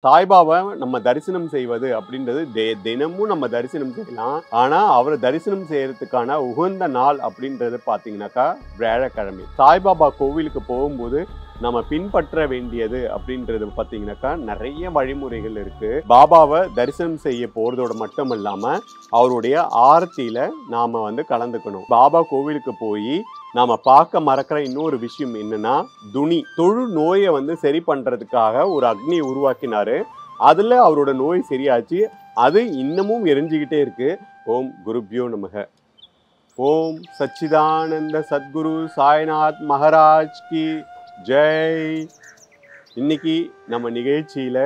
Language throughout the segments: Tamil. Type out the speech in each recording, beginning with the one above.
சாய்பாபா நம்ம தரிசனம் செய்வது அப்படின்றது தினமும் நம்ம தரிசனம் செய்யலாம். ஆனா அவரை தரிசனம் செய்யறதுக்கான உகந்த நாள் அப்படின்றது பாத்தீங்கன்னாக்கா வியாழக்கிழமை. சாய்பாபா கோவிலுக்கு போகும்போது நம்ம பின்பற்ற வேண்டியது அப்படின்றது பாத்தீங்கன்னாக்கா நிறைய வழிமுறைகள் இருக்கு. பாபாவை தரிசனம் செய்ய போறதோட மட்டும் இல்லாம அவருடைய ஆரத்தியில நாம கலந்துக்கணும். பாபா கோவிலுக்கு போய் நாம பார்க்க மறக்கிற இன்னொரு விஷயம் என்னன்னா, தொழு நோயை சரி பண்றதுக்காக ஒரு அக்னி உருவாக்கினாரு. அதுல அவரோட நோய் சரியாச்சு. அது இன்னமும் எரிஞ்சுக்கிட்டே இருக்கு. ஓம் குருப்யோ நமக. ஓம் சச்சிதானந்த சத்குரு சாய்நாத் மகாராஜ் கி ஜெய். இன்னைக்கு நம்ம நிகழ்ச்சியில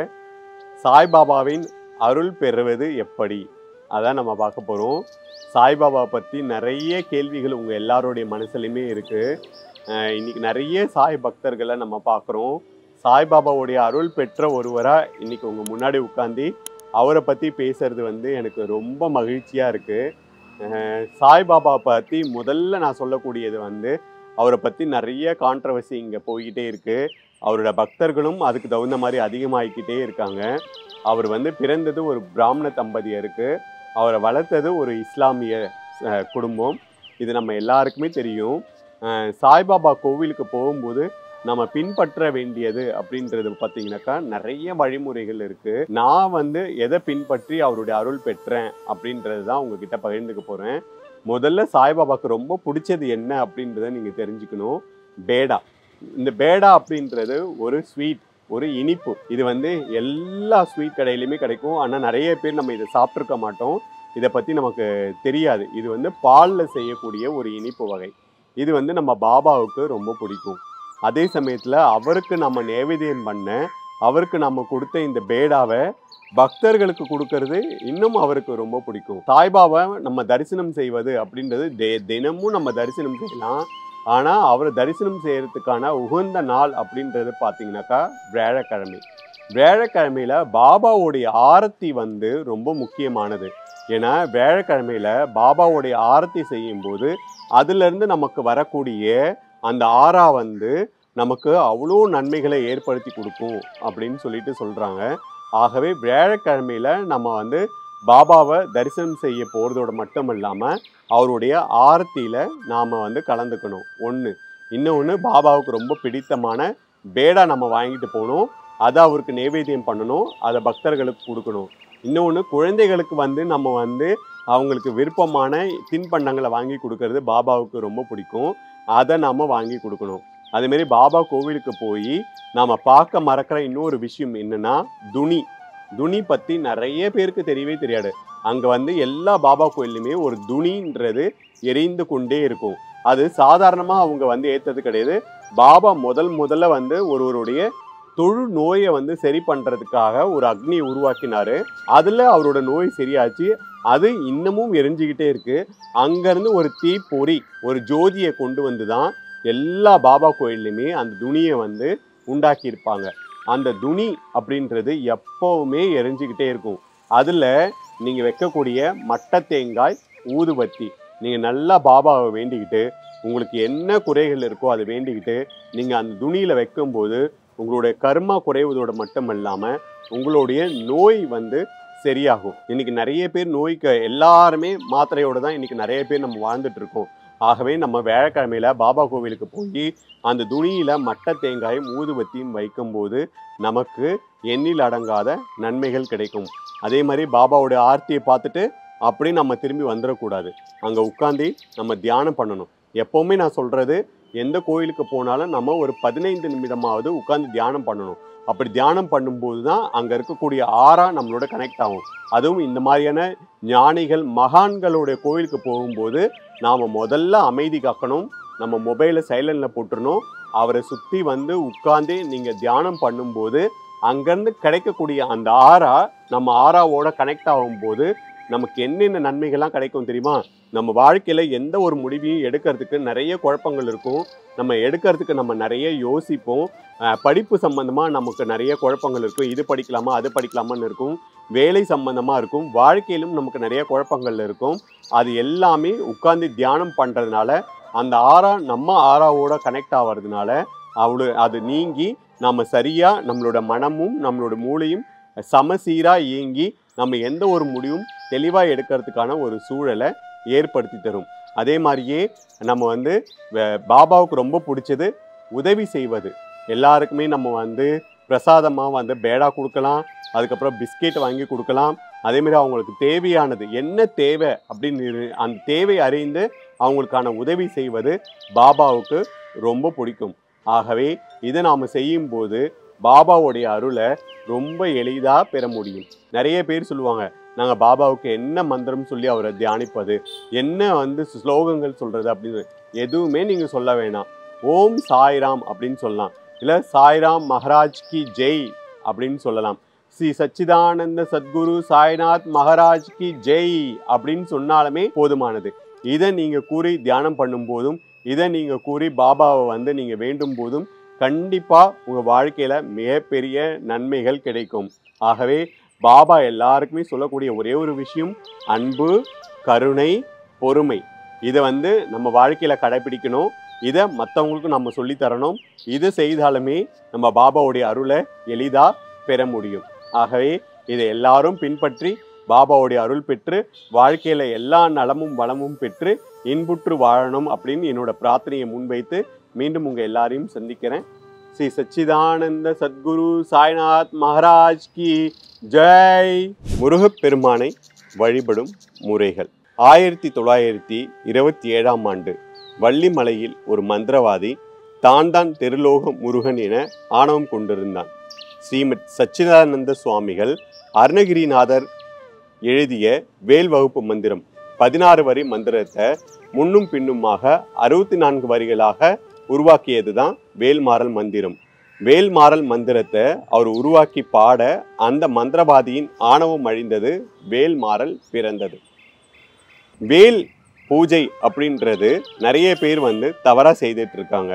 சாய்பாபாவின் அருள் பெறுவது எப்படி அதான் நம்ம பார்க்க போறோம். சாய்பாபா பற்றி நிறைய கேள்விகள் உங்கள் எல்லாருடைய மனசுலையுமே இருக்குது. இன்னைக்கு நிறைய சாய் பக்தர்களை நம்ம பார்க்குறோம். சாய்பாபாவுடைய அருள் பெற்ற ஒருவராக இன்னைக்கு உங்கள் முன்னாடி உட்காந்து அவரை பற்றி பேசுறது எனக்கு ரொம்ப மகிழ்ச்சியாக இருக்குது. சாய்பாபா பற்றி முதல்ல நான் சொல்லக்கூடியது அவரை பற்றி நிறைய கான்ட்ரவர்சி இங்கே போய்கிட்டே இருக்குது. அவரோட பக்தர்களும் அதுக்கு தகுந்த மாதிரி அதிகமாகிக்கிட்டே இருக்காங்க. அவர் பிறந்தது ஒரு பிராமண தம்பதியருக்கு. அவரை வளர்த்தது ஒரு இஸ்லாமிய குடும்பம். இது நம்ம எல்லாருக்குமே தெரியும். சாய்பாபா கோவிலுக்கு போகும்போது நம்ம பின்பற்ற வேண்டியது அப்படின்றது பார்த்தீங்கன்னாக்கா நிறைய வழிமுறைகள் இருக்குது. நான் எதை பின்பற்றி அவருடைய அருள் பெற்றேன் அப்படின்றது தான் உங்ககிட்ட பகிர்ந்துக்க போகிறேன். முதல்ல சாய்பாபாவுக்கு ரொம்ப பிடிச்சது என்ன அப்படின்றத நீங்கள் தெரிஞ்சுக்கணும். பேடா. இந்த பேடா அப்படின்றது ஒரு ஸ்வீட், ஒரு இனிப்பு. இது எல்லா ஸ்வீட் கடையிலையுமே கிடைக்கும். ஆனால் நிறைய பேர் நம்ம இதை சாப்பிட்ருக்க மாட்டோம். இதை பற்றி நமக்கு தெரியாது. இது பாலில் செய்யக்கூடிய ஒரு இனிப்பு வகை. இது நம்ம பாபாவுக்கு ரொம்ப பிடிக்கும். அதே சமயத்தில் அவருக்கு நம்ம நைவேத்தியம் பண்ண, அவருக்கு நம்ம கொடுத்த இந்த பேடாவை பக்தர்களுக்கு கொடுக்கறது இன்னும் அவருக்கு ரொம்ப பிடிக்கும். சாய்பாபா நம்ம தரிசனம் செய்வது அப்படின்றது தினமும் நம்ம தரிசனம் செய்யலாம். ஆனால் அவரை தரிசனம் செய்யறதுக்கான உகந்த நாள் அப்படின்றது பார்த்தீங்கன்னாக்கா வியாழக்கிழமை. வியாழக்கிழமையில பாபாவுடைய ஆரத்தி ரொம்ப முக்கியமானது. ஏன்னா வியாழக்கிழமையில பாபாவுடைய ஆரத்தி செய்யும் போது அதுலேருந்து நமக்கு வரக்கூடிய அந்த ஆறா நமக்கு அவ்வளோ நன்மைகளை ஏற்படுத்தி கொடுக்கும் அப்படின்னு சொல்லிட்டு சொல்கிறாங்க. ஆகவே வியாழக்கிழமையில நம்ம பாபாவை தரிசனம் செய்ய போகிறதோட மட்டும் இல்லாமல் அவருடைய ஆரத்தியில் நாம் கலந்துக்கணும். இன்னொன்று பாபாவுக்கு ரொம்ப பிடித்தமான பேடா நம்ம வாங்கிட்டு போகணும். அதை அவருக்கு நைவேத்தியம் பண்ணணும். அதை பக்தர்களுக்கு கொடுக்கணும். இன்னொன்று குழந்தைகளுக்கு நம்ம அவங்களுக்கு விருப்பமான தின்பண்டங்களை வாங்கி கொடுக்கறது பாபாவுக்கு ரொம்ப பிடிக்கும். அதை நாம் வாங்கி கொடுக்கணும். அதேமாரி பாபா கோவிலுக்கு போய் நாம் பார்க்க மறக்கிற இன்னொரு விஷயம் என்னென்னா துணி பற்றி நிறைய பேருக்கு தெரியவே தெரியாது. அங்கே எல்லா பாபா கோயிலுமே ஒரு துணின்றது எரிந்து கொண்டே இருக்கும். அது சாதாரணமாக அவங்க ஏற்றது கிடையாது. பாபா முதல்ல ஒருவருடைய தொழு நோயை சரி பண்ணுறதுக்காக ஒரு அக்னி உருவாக்கினார். அதில் அவரோட நோய் சரியாச்சு. அது இன்னமும் எரிஞ்சுக்கிட்டே இருக்குது. அங்கேருந்து ஒரு தீப்பொறி, ஒரு ஜோதியை கொண்டு தான் எல்லா பாபா கோயில்லையுமே அந்த துணியை உண்டாக்கியிருப்பாங்க. அந்த துணி அப்படின்றது எப்போவுமே எரிஞ்சுக்கிட்டே இருக்கும். அதில் நீங்கள் வைக்கக்கூடிய மட்டை தேங்காய், ஊதுபத்தி, நீங்கள் நல்லா பாபாவை வேண்டிக்கிட்டு உங்களுக்கு என்ன குறைகள் இருக்கோ அதை வேண்டிக்கிட்டு நீங்கள் அந்த துணியில் வைக்கும்போது உங்களுடைய கர்மா குறைவதோடு மட்டும் இல்லாமல் உங்களுடைய நோய் சரியாகும். இன்னைக்கு நிறைய பேர் நோய்க்கு எல்லாருமே மாத்திரையோடு தான் இன்னைக்கு நிறைய பேர் நம்ம வாழ்ந்துட்டு இருக்கோம். ஆகவே நம்ம வியாழக்கிழமையில பாபா கோவிலுக்கு போய் அந்த துணியில மட்டை தேங்காயும் ஊதுபத்தியும் வைக்கும்போது நமக்கு எண்ணில் அடங்காத நன்மைகள் கிடைக்கும். அதே மாதிரி பாபாவோட ஆர்த்தியை பார்த்துட்டு அப்படி நம்ம திரும்பி வந்துடக்கூடாது. அங்கே உட்காந்து நம்ம தியானம் பண்ணணும். எப்போவுமே நான் சொல்கிறது, எந்த கோயிலுக்கு போனாலும் நம்ம ஒரு 15 நிமிடமாவது உட்காந்து தியானம் பண்ணணும். அப்படி தியானம் பண்ணும்போது தான் அங்கே இருக்கக்கூடிய ஆறா நம்மளோட கனெக்ட் ஆகும். அதுவும் இந்த மாதிரியான ஞானிகள் மகான்களுடைய கோயிலுக்கு போகும்போது நாம் முதல்ல அமைதி காக்கணும். நம்ம மொபைலை சைலண்டில் போட்டுடணும். அவரை சுற்றி உட்காந்து நீங்கள் தியானம் பண்ணும்போது அங்கேருந்து கிடைக்கக்கூடிய அந்த ஆறா நம்ம ஆறாவோட கனெக்ட் ஆகும்போது நமக்கு என்னென்ன நன்மைகள்லாம் கிடைக்கும் தெரியுமா? நம்ம வாழ்க்கையில் எந்த ஒரு முடிவையும் எடுக்கிறதுக்கு நிறைய குழப்பங்கள் இருக்கும். நம்ம எடுக்கிறதுக்கு நம்ம நிறைய யோசிப்போம். படிப்பு சம்பந்தமாக நமக்கு நிறைய குழப்பங்கள் இருக்கும். இது படிக்கலாமா, அது படிக்கலாமான்னு இருக்கும். வேலை சம்பந்தமாக இருக்கும். வாழ்க்கையிலும் நமக்கு நிறைய குழப்பங்கள் இருக்கும். அது எல்லாமே உட்கார்ந்து தியானம் பண்ணுறதுனால அந்த ஆறா நம்ம ஆறாவோட கனெக்ட் ஆகிறதுனால அது நீங்கி நம்ம சரியாக நம்மளோட மனமும் நம்மளோட மூளையும் சமசீராக இயங்கி நம்ம எந்த ஒரு முடிவும் தெளிவாக எடுக்கிறதுக்கான ஒரு சூழலை ஏற்படுத்தி தரும். அதே மாதிரியே நம்ம வந்து பாபாவுக்கு ரொம்ப பிடிச்சது உதவி செய்வது. எல்லாருக்குமே நம்ம வந்து பிரசாதமாக வந்து பேடா கொடுக்கலாம், அதுக்கப்புறம் பிஸ்கெட் வாங்கி கொடுக்கலாம். அதேமாதிரி அவங்களுக்கு தேவையானது என்ன தேவை அப்படின்னு அந்த தேவை அறிந்து அவங்களுக்கான உதவி செய்வது பாபாவுக்கு ரொம்ப பிடிக்கும். ஆகவே இதை நாம் செய்யும்போது பாபாவுடைய அருளை ரொம்ப எளிதாக பெற முடியும். நிறைய பேர் சொல்லுவாங்க, நாங்கள் பாபாவுக்கு என்ன மந்திரம் சொல்லி அவரை தியானிப்பது, என்ன வந்து ஸ்லோகங்கள் சொல்கிறது அப்படின்னு. எதுவுமே நீங்கள் சொல்ல வேணாம். ஓம் சாய்ராம் அப்படின்னு சொல்லலாம், இல்லை சாய்ராம் மகாராஜ் கி ஜெய் அப்படின்னு சொல்லலாம். ஸ்ரீ சச்சிதானந்த சத்குரு சாய்நாத் மகாராஜ் கி ஜெய் அப்படின்னு சொன்னாலுமே போதுமானது. இதை நீங்கள் கூறி தியானம் பண்ணும் போதும், இதை நீங்கள் கூறி பாபாவை வந்து நீங்கள் வேண்டும் போதும் கண்டிப்பாக உங்கள் வாழ்க்கையில் மிகப்பெரிய நன்மைகள் கிடைக்கும். ஆகவே பாபா எல்லாருக்குமே சொல்லக்கூடிய ஒரே ஒரு விஷயம் அன்பு, கருணை, பொறுமை. இதை வந்து நம்ம வாழ்க்கையில் கடைபிடிக்கணும். இதை மற்றவங்களுக்கும் நம்ம சொல்லித்தரணும். இது செய்தாலுமே நம்ம பாபாவுடைய அருளை எளிதாக பெற முடியும். ஆகவே இதை எல்லாரும் பின்பற்றி பாபாவுடைய அருள் பெற்று வாழ்க்கையில் எல்லா நலமும் வளமும் பெற்று இன்புற்று வாழணும் அப்படின்னு என்னோட பிரார்த்தனையை முன்வைத்து மீண்டும் உங்கள் எல்லாரையும் சந்திக்கிறேன். ஸ்ரீ சச்சிதானந்த சத்குரு சாய்நாத் மகாராஜ் கி ஜெய். முருகப்பெருமானை வழிபடும் முறைகள். 1927ஆம் ஆண்டு வள்ளிமலையில் ஒரு மந்திரவாதி தான் திருலோக முருகன் என ஆணவம் கொண்டிருந்தான். ஸ்ரீமத் சச்சிதானந்த சுவாமிகள் அருணகிரிநாதர் எழுதிய வேல் வகுப்பு மந்திரம் 16 வரி மந்திரத்தை முன்னும் பின்னுமாக 64 வரிகளாக உருவாக்கியது தான் வேல்மாறல் மந்திரம். வேல்மாறல் மந்திரத்தை அவர் உருவாக்கி பாட அந்த மந்திரவாதியின் ஆணவம் அழிந்தது, வேல்மாறல் பிறந்தது. வேல் பூஜை அப்படின்றது நிறைய பேர் வந்து தவறாக செய்துட்டு இருக்காங்க.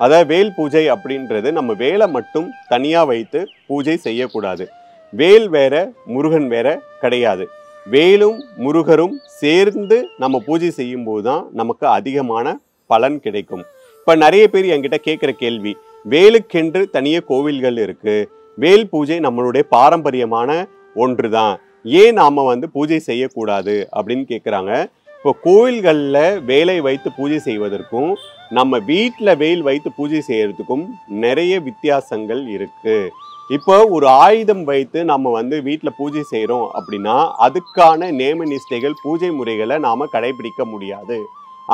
அதாவது வேல் பூஜை அப்படின்றது நம்ம வேலை மட்டும் தனியாக வைத்து பூஜை செய்யக்கூடாது. வேல் வேற முருகன் வேற கிடையாது. வேலும் முருகரும் சேர்ந்து நம்ம பூஜை செய்யும் போது தான் நமக்கு அதிகமான பலன் கிடைக்கும். இப்போ நிறைய பேர் என்கிட்ட கேட்குற கேள்வி, வேலுக்கென்று தனியே கோவில்கள் இருக்கு, வேல் பூஜை நம்மளுடைய பாரம்பரியமான ஒன்று தான், ஏன் நாம் வந்து பூஜை செய்யக்கூடாது அப்படின்னு கேட்குறாங்க. இப்போ கோவில்களில் வேலை வைத்து பூஜை செய்வதற்கும் நம்ம வீட்டில் வேல் வைத்து பூஜை செய்யறதுக்கும் நிறைய வித்தியாசங்கள் இருக்கு. இப்போ ஒரு ஆயுதம் வைத்து நம்ம வந்து வீட்டில் பூஜை செய்கிறோம் அப்படின்னா அதுக்கான நேம நிஷ்டைகள், பூஜை முறைகளை நாம் கடைபிடிக்க முடியாது.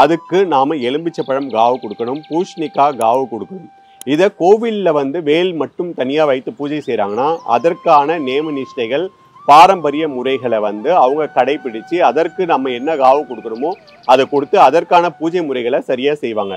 அதுக்கு நாம் எலும்பிச்சப்பழம் காவு கொடுக்கணும், பூஷ்ணிக்காய் காவு கொடுக்கணும். இதை கோவிலில் வந்து வேல் மட்டும் தனியாக வைத்து பூஜை செய்கிறாங்கன்னா அதற்கான நேம நிஷ்டைகள், பாரம்பரிய முறைகளை வந்து அவங்க கடைபிடிச்சு அதற்கு நம்ம என்ன காவு கொடுக்கணுமோ அதை கொடுத்து அதற்கான பூஜை முறைகளை சரியாக செய்வாங்க.